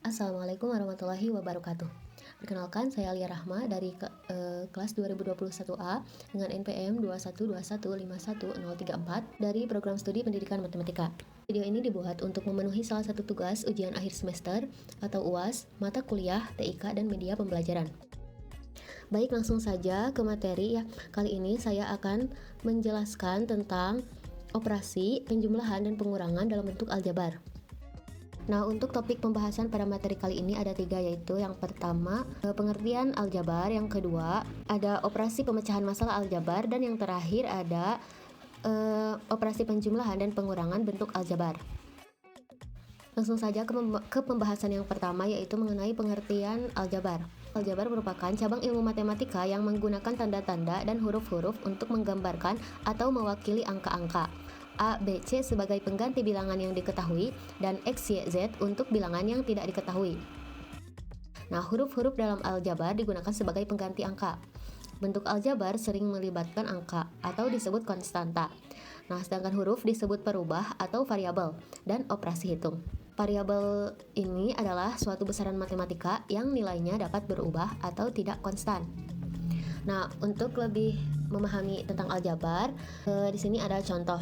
Assalamualaikum warahmatullahi wabarakatuh. Perkenalkan, saya Lia Rahma dari kelas 2021A dengan NPM 212151034 dari Program Studi Pendidikan Matematika. Video ini dibuat untuk memenuhi salah satu tugas ujian akhir semester atau UAS, mata kuliah, TIK, dan media pembelajaran. Baik, langsung saja ke materi ya. Kali ini saya akan menjelaskan tentang operasi, penjumlahan, dan pengurangan dalam bentuk aljabar. Nah, untuk topik pembahasan pada materi kali ini ada 3, yaitu yang pertama pengertian aljabar, yang kedua ada operasi pemecahan masalah aljabar, dan yang terakhir ada operasi penjumlahan dan pengurangan bentuk aljabar. Langsung saja ke pembahasan yang pertama, yaitu mengenai pengertian aljabar. Aljabar merupakan cabang ilmu matematika yang menggunakan tanda-tanda dan huruf-huruf untuk menggambarkan atau mewakili angka-angka. A, B, C sebagai pengganti bilangan yang diketahui, dan X, Y, Z untuk bilangan yang tidak diketahui. Nah, huruf-huruf dalam aljabar digunakan sebagai pengganti angka. Bentuk aljabar sering melibatkan angka atau disebut konstanta. Nah, sedangkan huruf disebut perubah atau variabel dan operasi hitung. Variabel ini adalah suatu besaran matematika yang nilainya dapat berubah atau tidak konstan. Nah, untuk lebih memahami tentang aljabar, di sini ada contoh.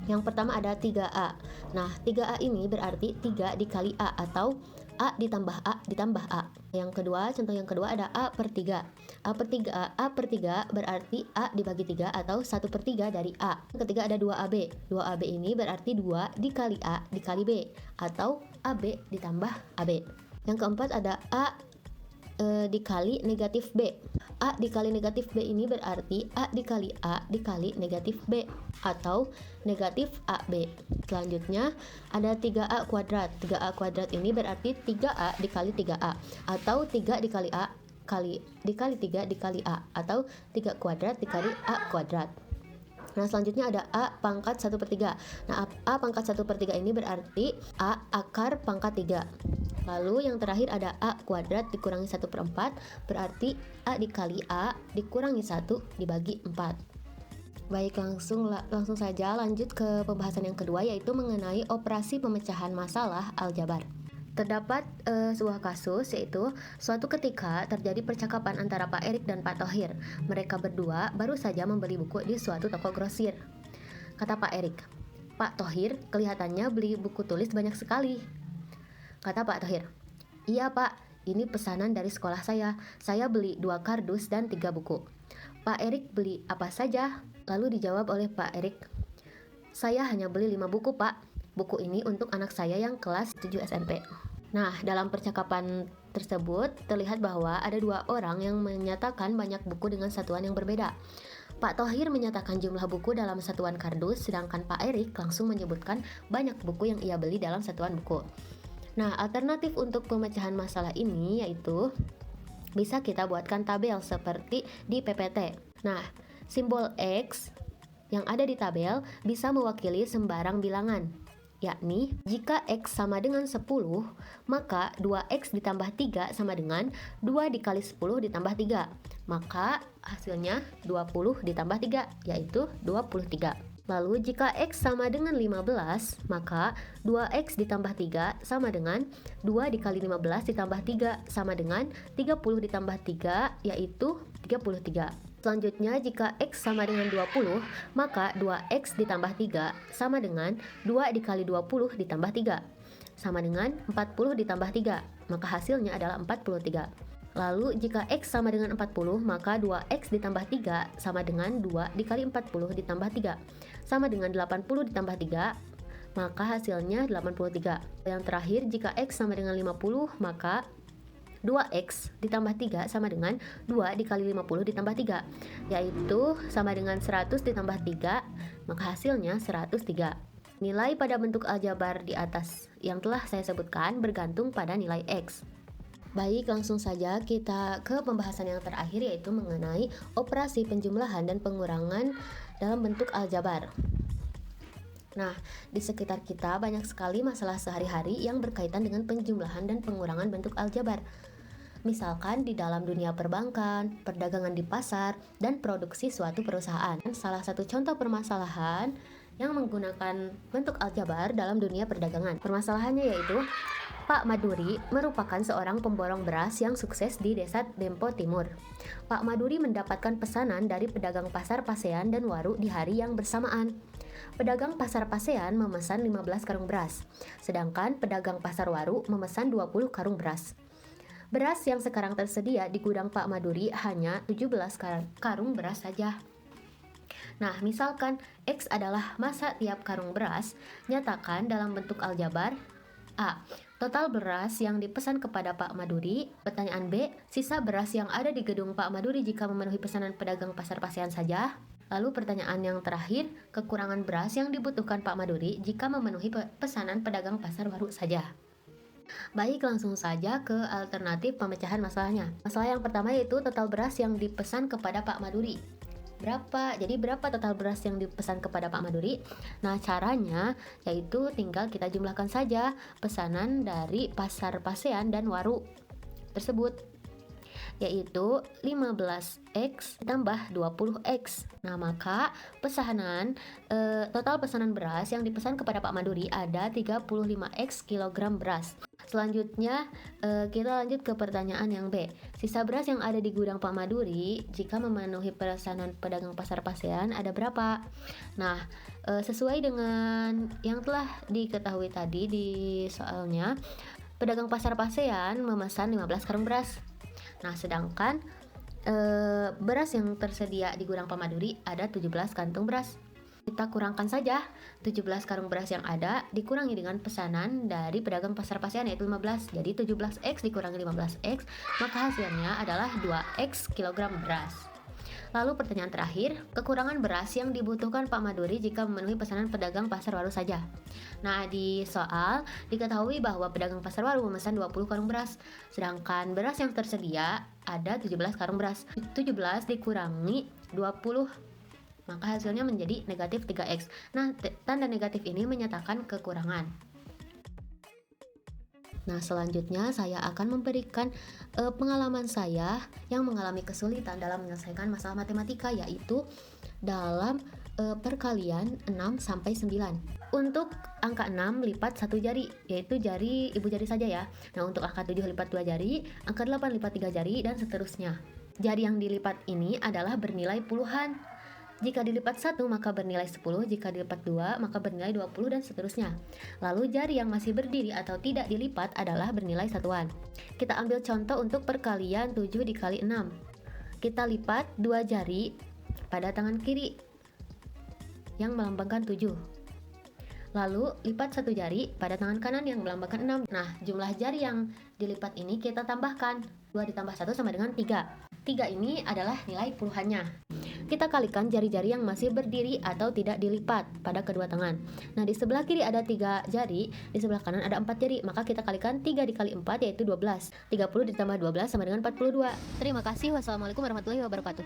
Yang pertama ada 3A. Nah, 3A ini berarti 3 dikali A atau A ditambah A ditambah A. Contoh yang kedua ada A per 3. A per 3 berarti A dibagi 3 atau 1/3 dari A. Yang ketiga ada 2AB. 2AB ini berarti 2 dikali A dikali B atau AB ditambah AB. Yang keempat ada A dikali negatif B. A dikali negatif B ini berarti A dikali negatif B atau negatif AB. Selanjutnya ada 3A kuadrat. 3A kuadrat ini berarti 3A dikali 3A atau 3 dikali A dikali 3 dikali A atau 3 kuadrat dikali A kuadrat. Nah, selanjutnya ada A pangkat 1/3. Nah, A pangkat 1/3 ini berarti A akar pangkat 3. Lalu yang terakhir ada A kuadrat dikurangi 1/4, berarti A dikali A dikurangi 1 dibagi 4. Baik, langsung saja lanjut ke pembahasan yang kedua, yaitu mengenai operasi pemecahan masalah aljabar. Terdapat sebuah kasus, yaitu suatu ketika terjadi percakapan antara Pak Erik dan Pak Thohir. Mereka berdua baru saja membeli buku di suatu toko grosir. Kata Pak Erik, "Pak Thohir, kelihatannya beli buku tulis banyak sekali." Kata Pak Thohir, "Iya Pak, ini pesanan dari sekolah saya. Saya beli 2 kardus dan 3 buku." Pak Erik beli apa saja? Lalu dijawab oleh Pak Erik, "Saya hanya beli 5 buku Pak. Buku ini untuk anak saya yang kelas 7 SMP." Nah, dalam percakapan tersebut terlihat bahwa ada 2 orang yang menyatakan banyak buku dengan satuan yang berbeda. Pak Thohir menyatakan jumlah buku dalam satuan kardus, sedangkan Pak Erik langsung menyebutkan banyak buku yang ia beli dalam satuan buku. Nah, alternatif untuk pemecahan masalah ini yaitu bisa kita buatkan tabel seperti di PPT. Nah, simbol X yang ada di tabel bisa mewakili sembarang bilangan, yakni jika X sama dengan 10, maka 2X ditambah 3 sama dengan 2 dikali 10 ditambah 3. Maka hasilnya 20 ditambah 3, yaitu 23. Lalu jika X sama dengan 15, maka 2X ditambah 3 sama dengan 2 dikali 15 ditambah 3 sama dengan 30 ditambah 3, yaitu 33. Selanjutnya jika X sama dengan 20, maka 2X ditambah 3 sama dengan 2 dikali 20 ditambah 3 sama dengan 40 ditambah 3, maka hasilnya adalah 43. Lalu jika X sama dengan 40, maka 2X ditambah 3 sama dengan 2 dikali 40 ditambah 3 sama dengan 80 ditambah 3, maka hasilnya 83. Yang terakhir, jika X sama dengan 50, maka 2X ditambah 3 sama dengan 2 dikali 50 ditambah 3, yaitu sama dengan 100 ditambah 3, maka hasilnya 103. Nilai pada bentuk aljabar di atas yang telah saya sebutkan bergantung pada nilai X. Baik, langsung saja kita ke pembahasan yang terakhir, yaitu mengenai operasi penjumlahan dan pengurangan dalam bentuk aljabar. Nah, di sekitar kita banyak sekali masalah sehari-hari yang berkaitan dengan penjumlahan dan pengurangan bentuk aljabar. Misalkan di dalam dunia perbankan, perdagangan di pasar, dan produksi suatu perusahaan. Salah satu contoh permasalahan yang menggunakan bentuk aljabar dalam dunia perdagangan. Permasalahannya yaitu Pak Maduri merupakan seorang pemborong beras yang sukses di Desa Dempo Timur. Pak Maduri mendapatkan pesanan dari pedagang pasar Pasean dan Waru di hari yang bersamaan. Pedagang pasar Pasean memesan 15 karung beras, sedangkan pedagang pasar Waru memesan 20 karung beras. Beras yang sekarang tersedia di gudang Pak Maduri hanya 17 karung beras saja. Nah, misalkan X adalah massa tiap karung beras, nyatakan dalam bentuk aljabar. A. Total beras yang dipesan kepada Pak Maduri. Pertanyaan B. Sisa beras yang ada di gedung Pak Maduri jika memenuhi pesanan pedagang pasar Pasean saja. Lalu pertanyaan yang terakhir, kekurangan beras yang dibutuhkan Pak Maduri jika memenuhi pesanan pedagang pasar Waru saja. Baik, langsung saja ke alternatif pemecahan masalahnya. Masalah yang pertama yaitu total beras yang dipesan kepada Pak Maduri. Jadi berapa total beras yang dipesan kepada Pak Maduri? Nah, caranya yaitu tinggal kita jumlahkan saja pesanan dari pasar Pasean dan Waru tersebut, yaitu 15X ditambah 20X. Nah, maka total pesanan beras yang dipesan kepada Pak Maduri ada 35X kilogram beras. Selanjutnya kita lanjut ke pertanyaan yang B. Sisa beras yang ada di gudang Pak Maduri jika memenuhi pesanan pedagang pasar Pasean ada berapa? Nah, sesuai dengan yang telah diketahui tadi di soalnya, pedagang pasar Pasean memesan 15 karung beras. Nah, sedangkan beras yang tersedia di gudang Pak Maduri ada 17 kantung beras. Kita kurangkan saja 17 karung beras yang ada dikurangi dengan pesanan dari pedagang pasar Pasean yaitu 15. Jadi 17X dikurangi 15X, maka hasilnya adalah 2X kilogram beras. Lalu pertanyaan terakhir, kekurangan beras yang dibutuhkan Pak Maduri jika memenuhi pesanan pedagang pasar Waru saja. Nah, di soal diketahui bahwa pedagang pasar Waru memesan 20 karung beras, sedangkan beras yang tersedia ada 17 karung beras. 17 dikurangi 20, maka hasilnya menjadi negatif 3X. Nah, tanda negatif ini menyatakan kekurangan. Nah, selanjutnya saya akan memberikan pengalaman saya yang mengalami kesulitan dalam menyelesaikan masalah matematika, yaitu dalam perkalian 6-9. Untuk angka 6 lipat 1 jari, yaitu jari ibu jari saja ya. Nah, untuk angka 7 lipat 2 jari, angka 8 lipat 3 jari, dan seterusnya. Jari yang dilipat ini adalah bernilai puluhan. Jika dilipat 1 maka bernilai 10, jika dilipat 2 maka bernilai 20, dan seterusnya. Lalu jari yang masih berdiri atau tidak dilipat adalah bernilai satuan. Kita ambil contoh untuk perkalian 7 dikali 6. Kita lipat 2 jari pada tangan kiri yang melambangkan 7. Lalu lipat 1 jari pada tangan kanan yang melambangkan 6. Nah, jumlah jari yang dilipat ini kita tambahkan. 2 ditambah 1 sama dengan 3. 3 ini adalah nilai puluhannya. Kita kalikan jari-jari yang masih berdiri atau tidak dilipat pada kedua tangan. Nah, di sebelah kiri ada 3 jari, di sebelah kanan ada 4 jari. Maka kita kalikan 3 dikali 4 yaitu 12. 30 ditambah 12 sama dengan 42. Terima kasih. Wassalamualaikum warahmatullahi wabarakatuh.